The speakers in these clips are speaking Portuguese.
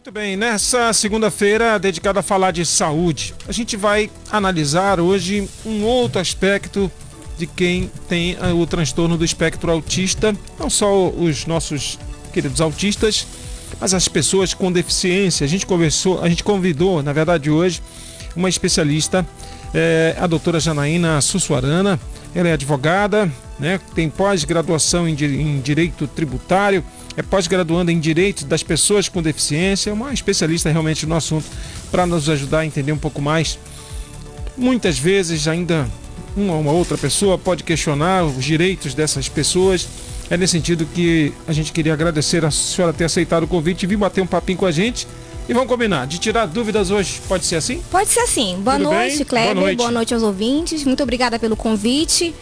Muito bem, nessa segunda-feira dedicada a falar de saúde, a gente vai analisar hoje um outro aspecto de quem tem o transtorno do espectro autista, não só os nossos queridos autistas, mas as pessoas com deficiência. A gente convidou, na verdade hoje, uma especialista, a doutora Janaína Sussuarana. Ela é advogada, né, tem pós-graduação em Direito Tributário, é pós-graduanda em Direito das Pessoas com Deficiência, uma especialista realmente no assunto para nos ajudar a entender um pouco mais. Muitas vezes ainda uma outra pessoa pode questionar os direitos dessas pessoas. É nesse sentido que a gente queria agradecer a senhora ter aceitado o convite e vir bater um papinho com a gente. E vamos combinar, de tirar dúvidas hoje, pode ser assim? Pode ser assim. Boa noite, Kleber. Boa noite aos ouvintes. Muito obrigada pelo convite,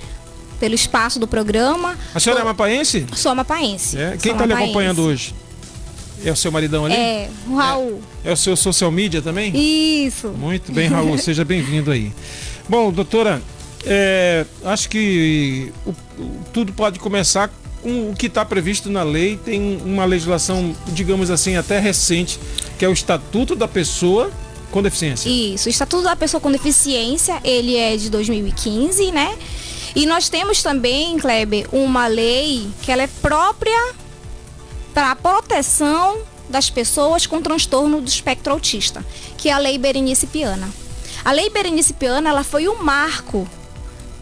pelo espaço do programa. A senhora é amapaense? Sou amapaense. Quem está lhe acompanhando hoje? É o seu maridão ali? É, o Raul. É o seu social media também? Isso. Muito bem, Raul, seja bem-vindo aí. Bom, doutora, acho que tudo pode começar com o que está previsto na lei. Tem uma legislação, digamos assim, até recente, que é o Estatuto da Pessoa com Deficiência. Isso, o Estatuto da Pessoa com Deficiência, ele é de 2015, né? E nós temos também, Kleber, uma lei que ela é própria para a proteção das pessoas com transtorno do espectro autista, que é a Lei Berenice Piana. A Lei Berenice Piana, ela foi um marco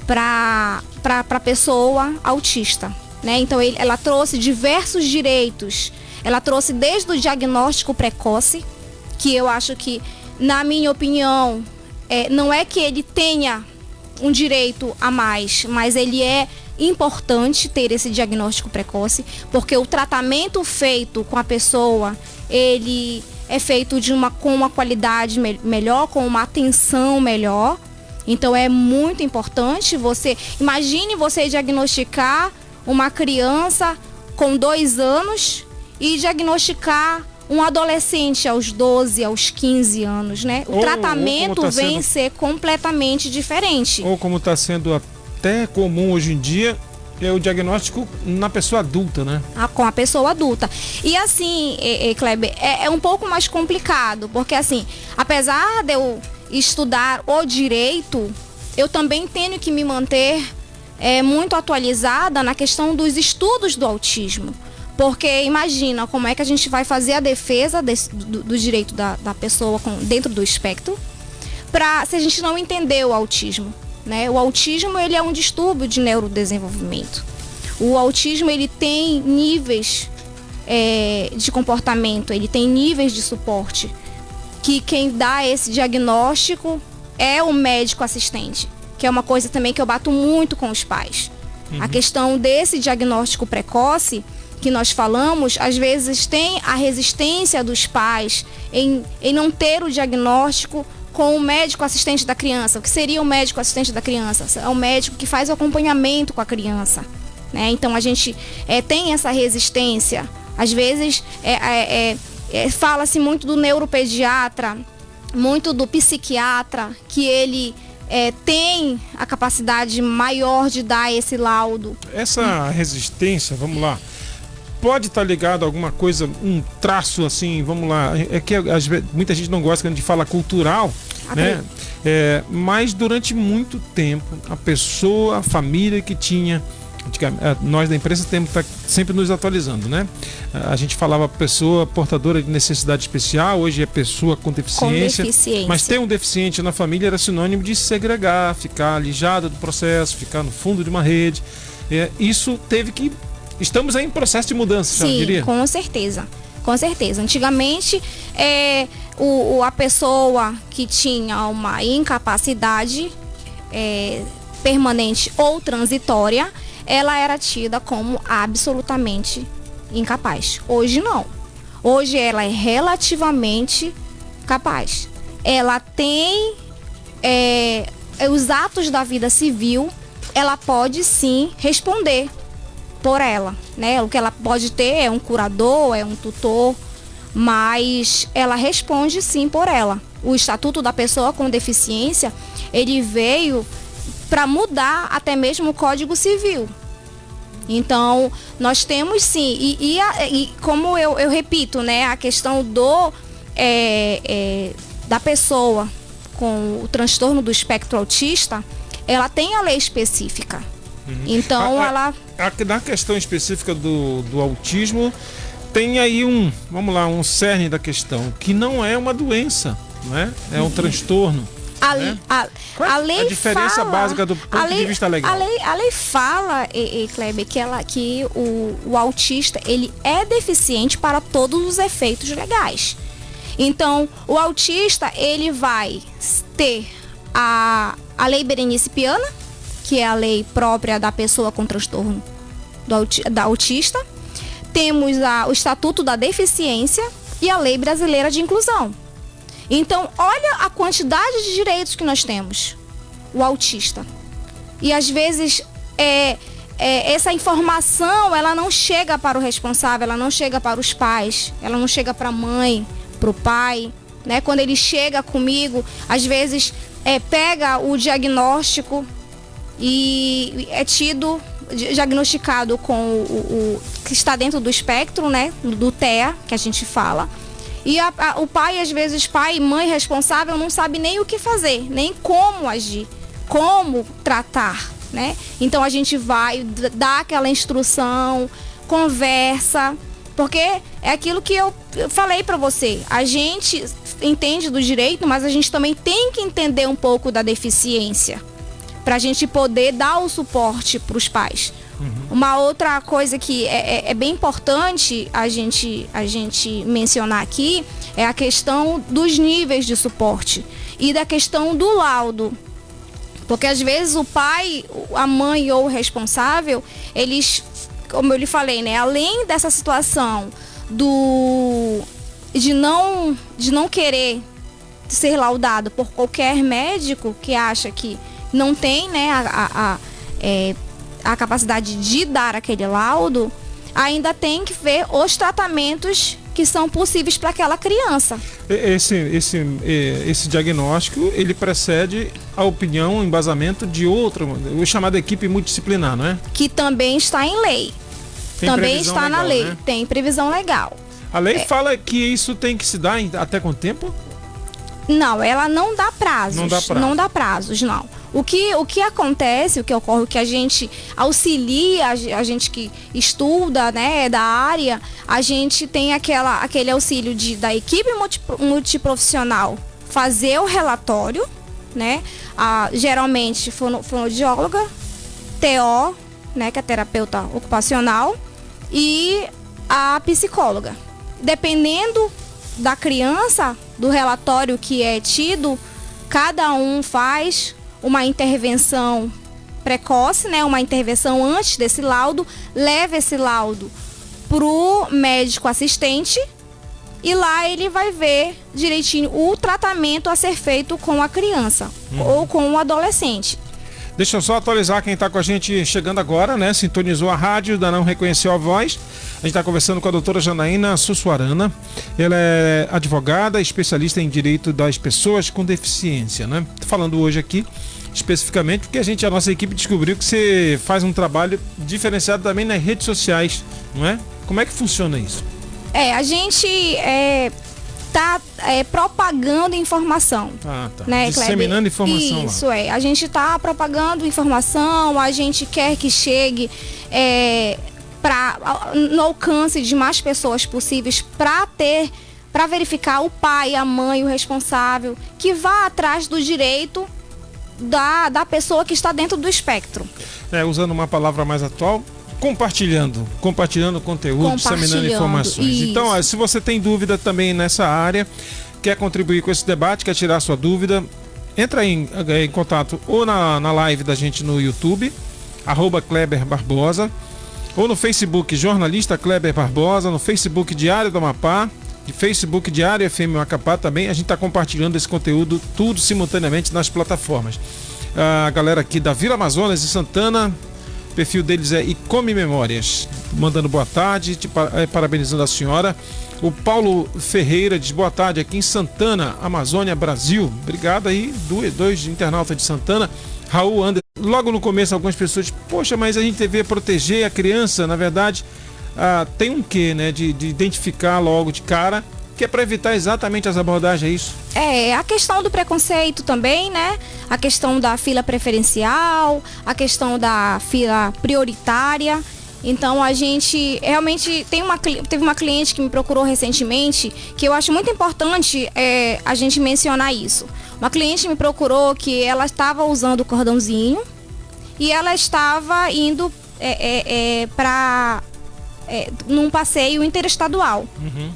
para a pessoa autista, né? Então, ela trouxe diversos direitos. Ela trouxe desde o diagnóstico precoce, que eu acho que, na minha opinião, não é que ele tenha um direito a mais, mas ele é importante ter esse diagnóstico precoce, porque o tratamento feito com a pessoa, ele é feito com uma qualidade melhor, com uma atenção melhor. Então é muito importante imagine você diagnosticar uma criança com 2 anos e diagnosticar um adolescente aos 12, aos 15 anos, né? O tratamento vem ser completamente diferente. Ou como está sendo até comum hoje em dia, é o diagnóstico na pessoa adulta, né? Com a pessoa adulta. E assim, Kleber, é um pouco mais complicado, porque assim, apesar de eu estudar o direito, eu também tenho que me manter muito atualizada na questão dos estudos do autismo. Porque imagina como é que a gente vai fazer a defesa do direito da pessoa dentro do espectro, se a gente não entender o autismo, né? O autismo, ele é um distúrbio de neurodesenvolvimento. O autismo, ele tem níveis de comportamento, ele tem níveis de suporte, que quem dá esse diagnóstico é o médico assistente, que é uma coisa também que eu bato muito com os pais. Uhum. A questão desse diagnóstico precoce que nós falamos, às vezes tem a resistência dos pais em não ter o diagnóstico com o médico assistente da criança. O que seria o médico assistente da criança? É o médico que faz o acompanhamento com a criança, né? Então a gente tem essa resistência. Às vezes fala-se muito do neuropediatra, muito do psiquiatra, que ele tem a capacidade maior de dar esse laudo. Essa resistência, vamos lá, pode estar ligado a alguma coisa, um traço assim, vamos lá, é que muita gente não gosta de falar cultural, né? Mas durante muito tempo, a família que tinha, nós da imprensa temos que estar sempre nos atualizando, né? A gente falava pessoa portadora de necessidade especial, hoje é pessoa com deficiência. Mas ter um deficiente na família era sinônimo de segregar, ficar alijado do processo, ficar no fundo de uma rede. Isso teve que... Estamos aí em processo de mudança, sim, diria? Com certeza. Com certeza. Antigamente, a pessoa que tinha uma incapacidade permanente ou transitória, ela era tida como absolutamente incapaz. Hoje não. Hoje ela é relativamente capaz. Ela tem os atos da vida civil, ela pode sim responder por ela, né? O que ela pode ter é um curador, é um tutor, mas ela responde sim por ela. O Estatuto da Pessoa com Deficiência, ele veio para mudar até mesmo o Código Civil. Então, nós temos sim, e como eu repito, né, a questão da pessoa com o transtorno do espectro autista, ela tem a lei específica. Então, na questão específica do autismo, tem aí um cerne da questão, que não é uma doença, não é? É um transtorno. A lei a diferença fala, básica do ponto de vista legal. A lei fala, Kleber, que o autista, ele é deficiente para todos os efeitos legais. Então, o autista, ele vai ter a lei Berenice Piana, que é a lei própria da pessoa com transtorno da autista. Temos o Estatuto da Deficiência e a Lei Brasileira de Inclusão. Então, olha a quantidade de direitos que nós temos, o autista. E às vezes essa informação, ela não chega para o responsável, ela não chega para os pais, ela não chega para a mãe, para o pai, né? Quando ele chega comigo, às vezes pega o diagnóstico e é diagnosticado com o que está dentro do espectro, né? Do TEA, que a gente fala. E o pai, às vezes, pai e mãe responsável não sabe nem o que fazer, nem como agir, como tratar, né? Então a gente vai dar aquela instrução, conversa, porque é aquilo que eu falei para você. A gente entende do direito, mas a gente também tem que entender um pouco da deficiência, para a gente poder dar o suporte para os pais. Uma outra coisa que é bem importante a gente mencionar aqui é a questão dos níveis de suporte e da questão do laudo. Porque às vezes o pai, a mãe ou o responsável, eles, como eu lhe falei, né, além dessa situação de não querer ser laudado por qualquer médico que acha que não tem, né, a capacidade de dar aquele laudo, ainda tem que ver os tratamentos que são possíveis para aquela criança. Esse diagnóstico, ele precede a opinião, o embasamento de outra, o chamado equipe multidisciplinar, não é? Que também está em lei. Também está legal, na lei, né? Tem previsão legal. A lei fala que isso tem que se dar até quanto tempo? Não, ela não dá prazos. Não dá prazo. Não dá prazos, não. O que acontece, o que ocorre, o que a gente auxilia, a gente que estuda, né, da área, a gente tem aquele auxílio da equipe multiprofissional fazer o relatório, né, geralmente fonoaudióloga, TO, né, que é terapeuta ocupacional, e a psicóloga. Dependendo da criança, do relatório que é tido, cada um faz uma intervenção precoce, né? Uma intervenção antes desse laudo, leva esse laudo pro médico assistente e lá ele vai ver direitinho o tratamento a ser feito com a criança ou com o adolescente. Deixa eu só atualizar quem está com a gente chegando agora, né? Sintonizou a rádio, ainda não reconheceu a voz. A gente está conversando com a doutora Janaína Sussuarana. Ela é advogada, especialista em direito das pessoas com deficiência, né? Tô falando hoje aqui especificamente porque a nossa equipe descobriu que você faz um trabalho diferenciado também nas redes sociais, não é? Como é que funciona isso? A gente tá propagando informação. Tá. Né, disseminando informação. Isso lá. A gente tá propagando informação, a gente quer que chegue no alcance de mais pessoas possíveis para verificar o pai, a mãe, o responsável, que vá atrás do direito da pessoa que está dentro do espectro. Usando uma palavra mais atual, compartilhando conteúdo, disseminando informações. Isso. Então, se você tem dúvida também nessa área, quer contribuir com esse debate, quer tirar sua dúvida, entra em contato ou na live da gente no YouTube, @KleberBarbosa, ou no Facebook Jornalista Kleber Barbosa, no Facebook Diário do Amapá, de Facebook Diário FM Macapá também. A gente está compartilhando esse conteúdo tudo simultaneamente nas plataformas. A galera aqui da Vila Amazonas e Santana, o perfil deles é Icome Memórias, mandando boa tarde, parabenizando a senhora. O Paulo Ferreira diz boa tarde aqui em Santana, Amazônia, Brasil. Obrigado aí, dois internautas de Santana. Raul Anderson. Logo no começo algumas pessoas, poxa, mas a gente devia proteger a criança. Na verdade, tem um quê, né, de identificar logo de cara que é para evitar exatamente as abordagens, é isso? A questão do preconceito também, né? A questão da fila preferencial, a questão da fila prioritária. Então a gente realmente teve uma cliente que me procurou recentemente, que eu acho muito importante a gente mencionar isso. Uma cliente me procurou que ela estava usando o cordãozinho e ela estava indo para num passeio interestadual. Uhum.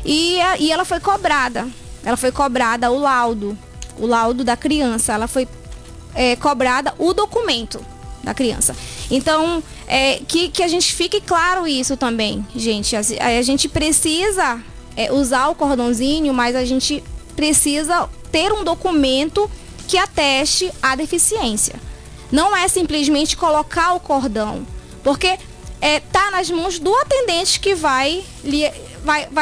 E ela foi cobrada. Ela foi cobrada o laudo da criança. Ela foi cobrada o documento da criança. Então, que a gente fique claro isso também, gente. A gente precisa usar o cordãozinho, mas a gente precisa ter um documento que ateste a deficiência. Não é simplesmente colocar o cordão, porque tá nas mãos do atendente que vai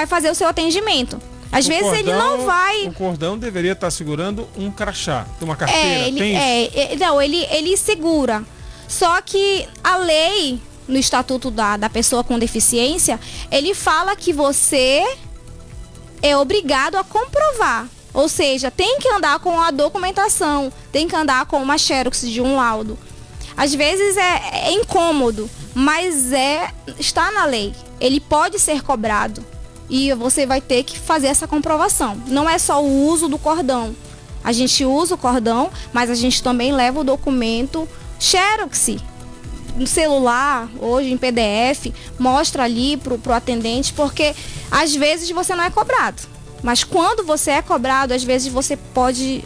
fazer o seu atendimento. Às vezes ele não vai... O cordão deveria estar segurando um crachá, uma carteira, ele segura. Só que a lei, no Estatuto da Pessoa com Deficiência, ele fala que você é obrigado a comprovar. Ou seja, tem que andar com a documentação, tem que andar com uma xerox de um laudo. Às vezes é incômodo, mas está na lei. Ele pode ser cobrado e você vai ter que fazer essa comprovação. Não é só o uso do cordão. A gente usa o cordão, mas a gente também leva o documento xerox no celular, hoje em PDF, mostra ali pro atendente, porque às vezes você não é cobrado. Mas quando você é cobrado, às vezes você pode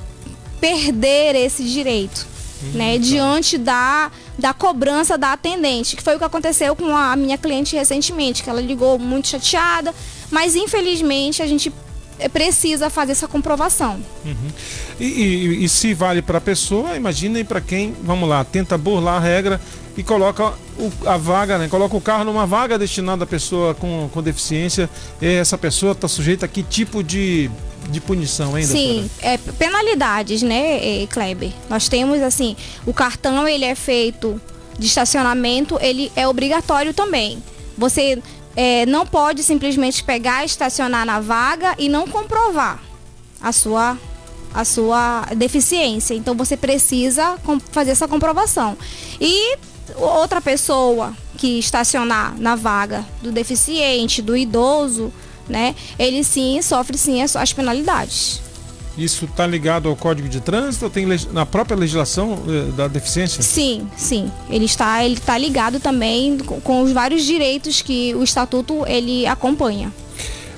perder esse direito, né? Diante da cobrança da atendente, que foi o que aconteceu com a minha cliente recentemente, que ela ligou muito chateada, mas infelizmente a gente precisa fazer essa comprovação. Uhum. E se vale para a pessoa, imaginem para quem, vamos lá, tenta burlar a regra e coloca a vaga, né? Coloca o carro numa vaga destinada à pessoa com deficiência. Essa pessoa está sujeita a que tipo de punição, hein, doutora? Sim, penalidades, né, Kleber? Nós temos, assim, o cartão, ele é feito de estacionamento, ele é obrigatório também. Você não pode simplesmente pegar, estacionar na vaga e não comprovar a sua deficiência. Então você precisa fazer essa comprovação. E outra pessoa que estacionar na vaga do deficiente, do idoso, né, ele sim sofre sim as penalidades. Isso está ligado ao Código de Trânsito ou tem na própria legislação da deficiência? Sim. Ele está ligado também com os vários direitos que o Estatuto ele acompanha.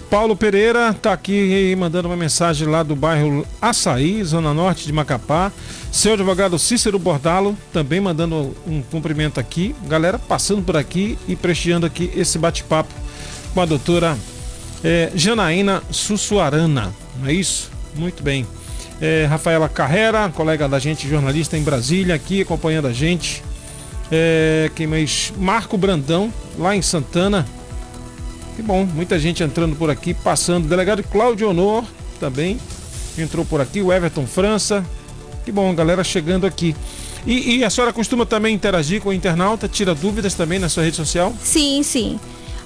Paulo Pereira está aqui mandando uma mensagem lá do bairro Açaí, Zona Norte de Macapá. Seu advogado Cícero Bordalo também mandando um cumprimento aqui. Galera passando por aqui e prestigiando aqui esse bate-papo com a doutora Janaína Sussuarana, não é isso? Muito bem. Rafaela Carrera, colega da gente, jornalista em Brasília, aqui acompanhando a gente. Quem mais? Marco Brandão, lá em Santana. Que bom, muita gente entrando por aqui, passando. Delegado Cláudio Honor também entrou por aqui. O Everton França. Que bom, galera chegando aqui. E a senhora costuma também interagir com o internauta? Tira dúvidas também na sua rede social? Sim.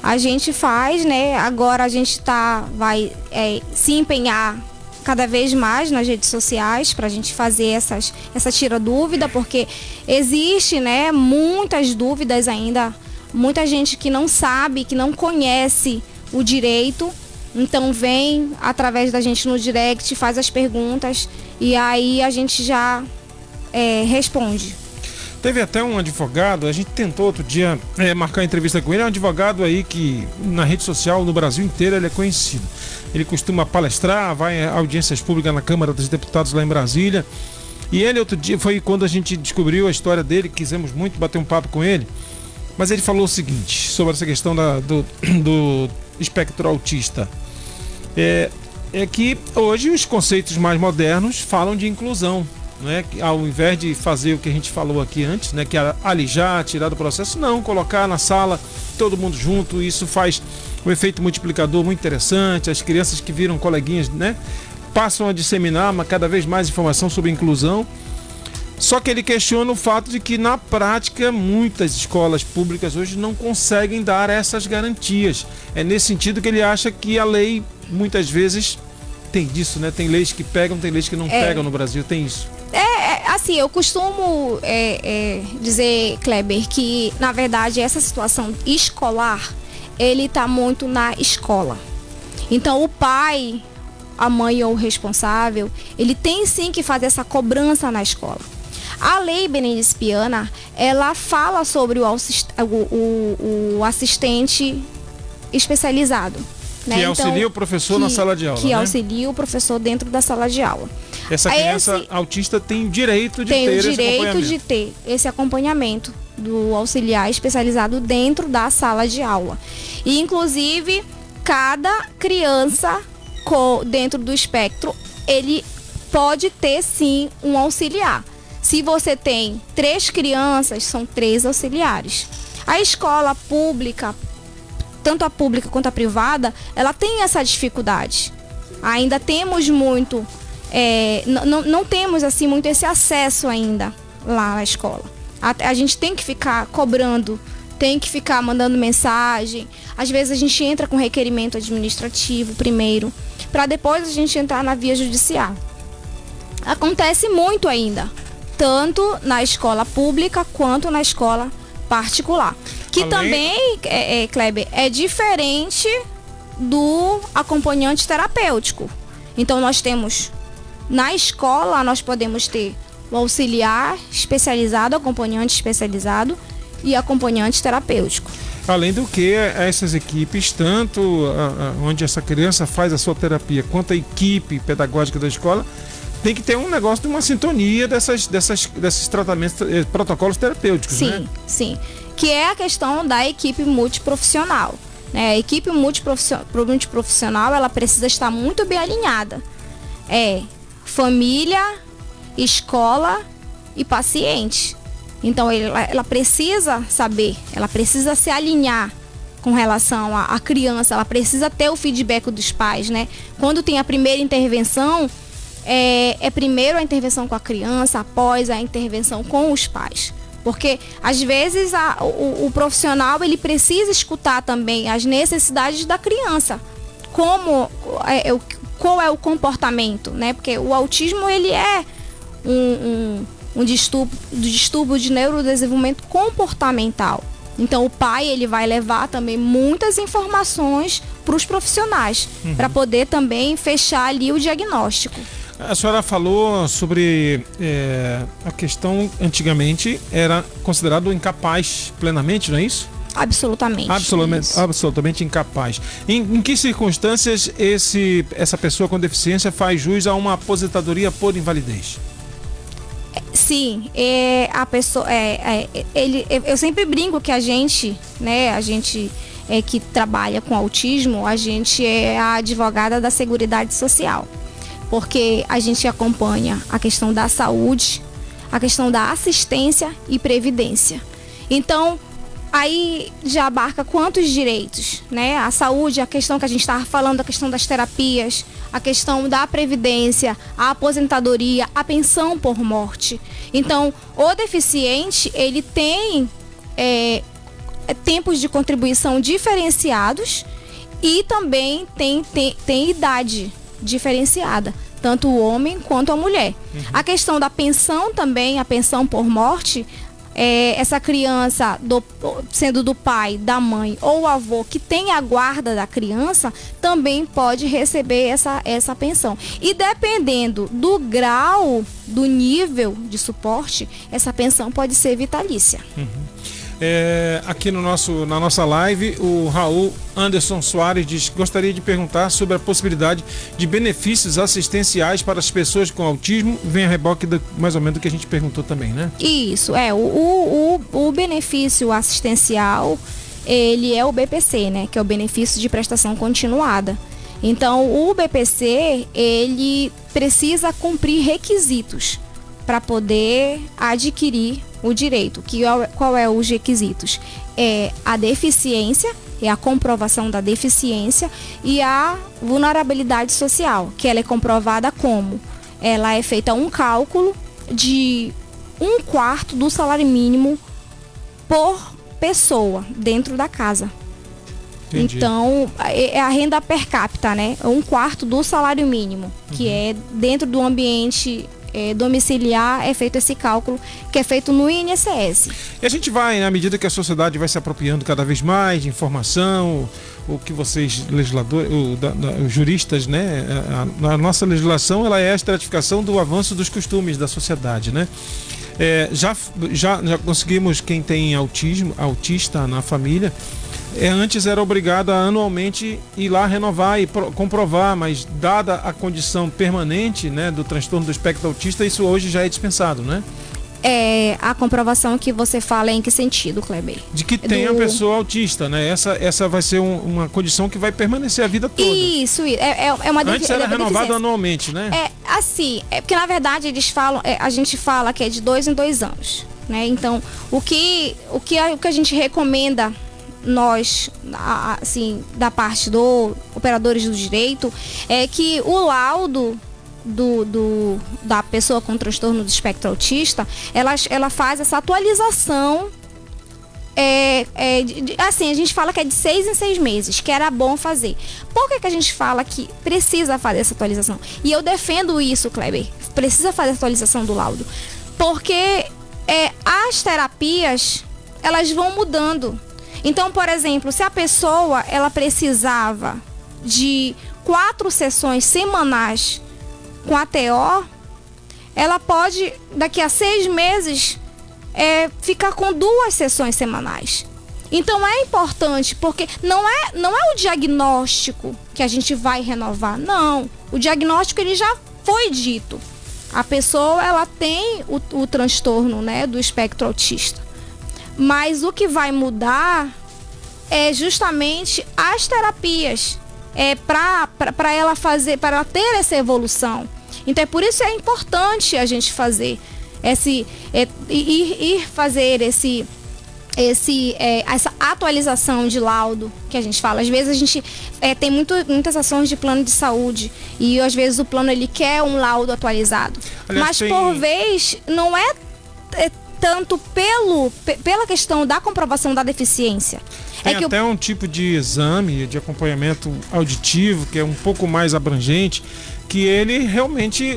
A gente faz, né? Agora a gente vai se empenhar cada vez mais nas redes sociais para a gente fazer essa tira dúvida, porque existe, né, muitas dúvidas ainda, muita gente que não sabe, que não conhece o direito, então vem através da gente no direct, faz as perguntas e aí a gente já responde. Teve até um advogado, a gente tentou outro dia marcar entrevista com ele, é um advogado aí que na rede social, no Brasil inteiro, ele é conhecido. Ele costuma palestrar, vai a audiências públicas na Câmara dos Deputados lá em Brasília. E ele outro dia, foi quando a gente descobriu a história dele, quisemos muito bater um papo com ele, mas ele falou o seguinte, sobre essa questão do espectro autista. É que hoje os conceitos mais modernos falam de inclusão. Né? Ao invés de fazer o que a gente falou aqui antes, né? Que é alijar, tirar do processo, não, colocar na sala todo mundo junto, isso faz um efeito multiplicador muito interessante. As crianças que viram coleguinhas, né, passam a disseminar cada vez mais informação sobre inclusão. Só que ele questiona o fato de que na prática muitas escolas públicas hoje não conseguem dar essas garantias. É nesse sentido que ele acha que a lei muitas vezes tem disso, né? Tem leis que pegam, tem leis que não pegam no Brasil, tem isso. Assim, eu costumo dizer, Kleber, que na verdade essa situação escolar, ele tá muito na escola. Então o pai, a mãe ou o responsável, ele tem sim que fazer essa cobrança na escola. A lei Benedito Spiana, ela fala sobre o assistente especializado, né? Que auxilia o professor na sala de aula, que né? auxilia o professor dentro da sala de aula. Essa criança autista tem o direito de ter esse acompanhamento. Tem o direito de ter esse acompanhamento do auxiliar especializado dentro da sala de aula. E, inclusive, cada criança dentro do espectro, ele pode ter, sim, um auxiliar. Se você tem 3 crianças, são 3 auxiliares. A escola pública, tanto a pública quanto a privada, ela tem essa dificuldade. Ainda temos muito... não temos assim muito esse acesso ainda lá na escola. A gente tem que ficar cobrando, tem que ficar mandando mensagem. Às vezes a gente entra com requerimento administrativo primeiro, para depois a gente entrar na via judicial. Acontece muito ainda, tanto na escola pública quanto na escola particular. Que também, Kleber, é diferente do acompanhante terapêutico. Então nós temos... Na escola, nós podemos ter o auxiliar especializado, acompanhante especializado e acompanhante terapêutico. Além do que, essas equipes, tanto onde essa criança faz a sua terapia, quanto a equipe pedagógica da escola, tem que ter um negócio de uma sintonia desses tratamentos, protocolos terapêuticos, sim, né? Sim, que é a questão da equipe multiprofissional, né? A equipe multiprofissional, ela precisa estar muito bem alinhada. Família, escola e paciente. Então ela precisa saber, ela precisa se alinhar com relação à criança, ela precisa ter o feedback dos pais, né? Quando tem a primeira intervenção, primeiro a intervenção com a criança, após a intervenção com os pais. Porque às vezes o profissional, ele precisa escutar também as necessidades da criança. Qual é o comportamento, né? Porque o autismo, ele é um distúrbio de neurodesenvolvimento comportamental. Então o pai, ele vai levar também muitas informações para os profissionais, para poder também fechar ali o diagnóstico. A senhora falou sobre a questão, antigamente era considerado incapaz plenamente, não é isso? Absolutamente. Absolutamente incapaz. Em que circunstâncias essa pessoa com deficiência faz jus a uma aposentadoria por invalidez? Sim, a pessoa, eu sempre brinco que a gente que trabalha com autismo, a gente é a advogada da Seguridade Social, porque a gente acompanha a questão da saúde, a questão da assistência e previdência. Então, aí já abarca quantos direitos, né? A saúde, a questão que a gente estava falando, a questão das terapias, a questão da previdência, a aposentadoria, a pensão por morte. Então, o deficiente, ele tem tempos de contribuição diferenciados e também tem idade diferenciada, tanto o homem quanto a mulher. A questão da pensão também, a pensão por morte, essa criança, sendo do pai, da mãe ou avô que tem a guarda da criança, também pode receber essa pensão. E dependendo do grau, do nível de suporte, essa pensão pode ser vitalícia. Aqui na nossa live, o Raul Anderson Soares diz que gostaria de perguntar sobre a possibilidade de benefícios assistenciais para as pessoas com autismo. Vem a reboque mais ou menos do que a gente perguntou também, né? Isso, o benefício assistencial, ele é o BPC, né? Que é o benefício de prestação continuada. Então, o BPC, ele precisa cumprir requisitos para poder adquirir o direito. Qual é os requisitos? É a deficiência, é a comprovação da deficiência e a vulnerabilidade social, que ela é comprovada como? Ela é feita um cálculo de 1/4 do salário mínimo por pessoa dentro da casa. Entendi. Então, é a renda per capita, né? 1/4 do salário mínimo, que é dentro do ambiente domiciliar, é feito esse cálculo, que é feito no INSS. E a gente vai, na medida que a sociedade vai se apropriando cada vez mais de informação, o que vocês, legisladores, os juristas, né? A nossa legislação, ela é a estratificação do avanço dos costumes da sociedade, né? Já conseguimos, quem tem autista na família, antes era obrigado a anualmente ir lá renovar e comprovar, mas dada a condição permanente, né, do transtorno do espectro autista, isso hoje já é dispensado, né? A comprovação que você fala é em que sentido, Kleber? De que tem a pessoa autista, né? Essa vai ser uma condição que vai permanecer a vida toda. Isso. É uma Antes era renovado anualmente, né? Porque na verdade eles falam, a gente fala que é de 2 em 2 anos, né? Então, o que a gente recomenda nós, assim, da parte do operadores do direito, é que o laudo da pessoa com transtorno do espectro autista, ela faz essa atualização, assim, a gente fala que é de 6 em 6 meses, que era bom fazer. Por que a gente fala que precisa fazer essa atualização? E eu defendo isso, Kleber, precisa fazer a atualização do laudo, porque as terapias, elas vão mudando. Então, por exemplo, se a pessoa ela precisava de 4 sessões semanais com a TO, ela pode, daqui a 6 meses, ficar com 2 sessões semanais. Então é importante, porque não é o diagnóstico que a gente vai renovar, não. O diagnóstico ele já foi dito. A pessoa ela tem o transtorno, né, do espectro autista. Mas o que vai mudar é justamente as terapias, para ela ter essa evolução. Então é por isso que é importante a gente fazer fazer essa atualização de laudo que a gente fala. Às vezes a gente tem muitas ações de plano de saúde e às vezes o plano ele quer um laudo atualizado. Aliás, mas por vez não é tanto pela questão da comprovação da deficiência. Tem até um tipo de exame de acompanhamento auditivo que é um pouco mais abrangente, que ele realmente,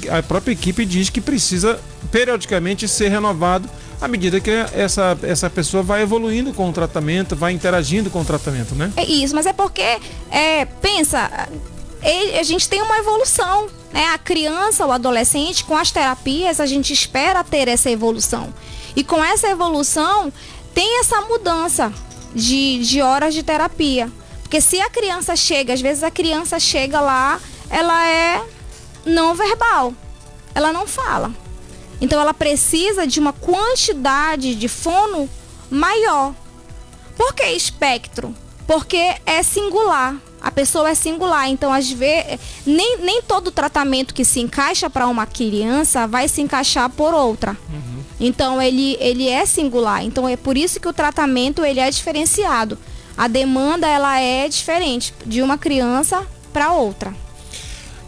a própria equipe diz que precisa periodicamente ser renovado à medida que essa pessoa vai evoluindo com o tratamento, vai interagindo com o tratamento, né? É isso, mas é porque, a gente tem uma evolução, né? A criança, o adolescente, com as terapias, a gente espera ter essa evolução. E com essa evolução, tem essa mudança de horas de terapia. Porque se a criança chega, às vezes a criança chega lá, ela é não verbal, ela não fala. Então ela precisa de uma quantidade de fono maior. Por que espectro? Porque é singular. A pessoa é singular, então às vezes nem todo tratamento que se encaixa para uma criança vai se encaixar por outra. Então ele é singular, então é por isso que o tratamento ele é diferenciado. A demanda ela é diferente de uma criança para outra.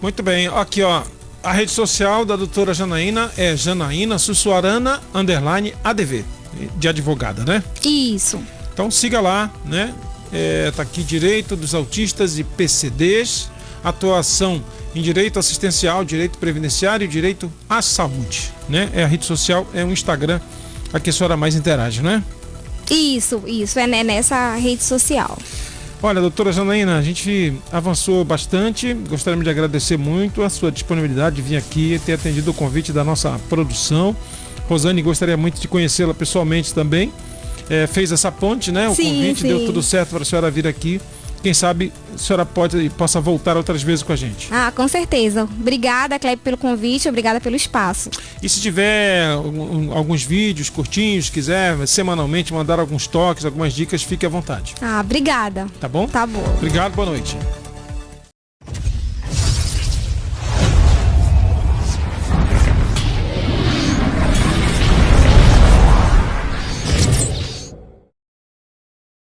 Muito bem, aqui ó, a rede social da doutora Janaína é Janaína Sussuarana _ADV, de advogada, né? Isso. Então siga lá, né? Tá aqui direito dos autistas e PCDs, atuação em direito assistencial, direito previdenciário e direito à saúde, né? A rede social, é um Instagram, a que a senhora mais interage, né? Isso, é nessa rede social. Olha, doutora Janaína, a gente avançou bastante, gostaríamos de agradecer muito a sua disponibilidade de vir aqui e ter atendido o convite da nossa produção. Rosane gostaria muito de conhecê-la pessoalmente também. Fez essa ponte, né? O convite, deu tudo certo para a senhora vir aqui. Quem sabe a senhora possa voltar outras vezes com a gente. Com certeza. Obrigada, Kleber, pelo convite, obrigada pelo espaço. E se tiver alguns vídeos curtinhos, quiser semanalmente mandar alguns toques, algumas dicas, fique à vontade. Obrigada. Tá bom? Tá bom. Obrigado, boa noite.